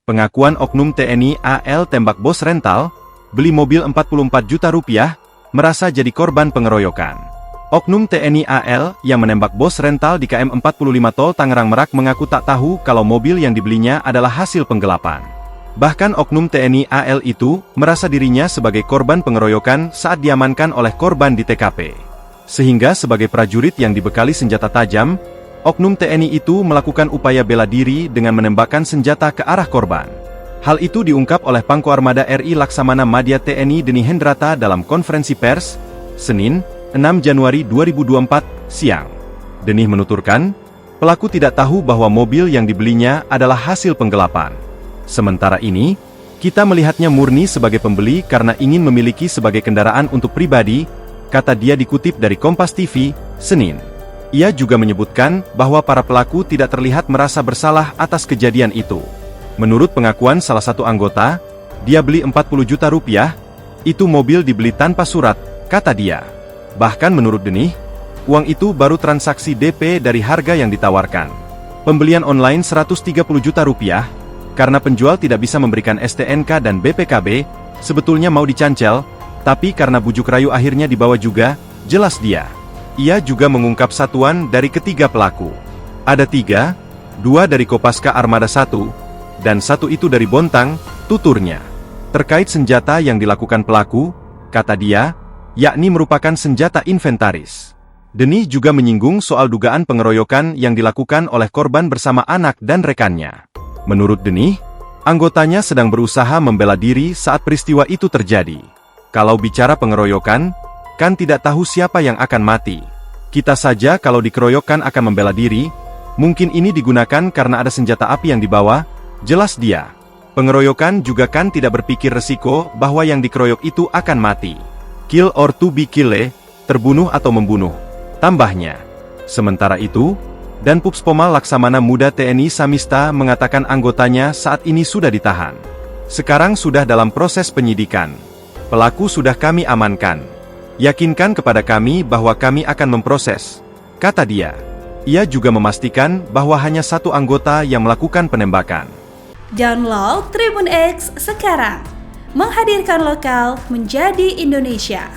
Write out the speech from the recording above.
Pengakuan oknum TNI AL tembak bos rental, beli mobil 44 juta rupiah, merasa jadi korban pengeroyokan. Oknum TNI AL yang menembak bos rental di KM 45 Tol Tangerang Merak mengaku tak tahu kalau mobil yang dibelinya adalah hasil penggelapan. Bahkan oknum TNI AL itu merasa dirinya sebagai korban pengeroyokan saat diamankan oleh korban di TKP. Sehingga sebagai prajurit yang dibekali senjata tajam, oknum TNI itu melakukan upaya bela diri dengan menembakkan senjata ke arah korban. Hal itu diungkap oleh Pangko Armada RI Laksamana Madya TNI Deni Hendrata dalam konferensi pers, Senin, 6 Januari 2024, siang. Deni menuturkan, pelaku tidak tahu bahwa mobil yang dibelinya adalah hasil penggelapan. Sementara ini, kita melihatnya murni sebagai pembeli karena ingin memiliki sebagai kendaraan untuk pribadi, kata dia dikutip dari Kompas TV, Senin. Ia juga menyebutkan bahwa para pelaku tidak terlihat merasa bersalah atas kejadian itu. Menurut pengakuan salah satu anggota, dia beli 40 juta rupiah, itu mobil dibeli tanpa surat, kata dia. Bahkan menurut Deni, uang itu baru transaksi DP dari harga yang ditawarkan. Pembelian online 130 juta rupiah, karena penjual tidak bisa memberikan STNK dan BPKB, sebetulnya mau dicancel, tapi karena bujuk rayu akhirnya dibawa juga, jelas dia. Ia juga mengungkap satuan dari ketiga pelaku. Ada 3, 2 dari Kopaska Armada 1, dan 1 itu dari Bontang, tuturnya. Terkait senjata yang dilakukan pelaku, kata dia, yakni merupakan senjata inventaris. Deni juga menyinggung soal dugaan pengeroyokan yang dilakukan oleh korban bersama anak dan rekannya. Menurut Deni, anggotanya sedang berusaha membela diri saat peristiwa itu terjadi. Kalau bicara pengeroyokan, kan tidak tahu siapa yang akan mati. Kita saja kalau dikeroyokkan akan membela diri, mungkin ini digunakan karena ada senjata api yang dibawa, jelas dia. Pengeroyokan juga kan tidak berpikir resiko bahwa yang dikeroyok itu akan mati. Kill or to be killed, terbunuh atau membunuh, tambahnya. Sementara itu, Danpups Pomal Laksamana Muda TNI Samista mengatakan anggotanya saat ini sudah ditahan. Sekarang sudah dalam proses penyidikan. Pelaku sudah kami amankan. Yakinkan kepada kami bahwa kami akan memproses, kata dia. Ia juga memastikan bahwa hanya 1 anggota yang melakukan penembakan. Download Tribun X sekarang. Menghadirkan lokal menjadi Indonesia.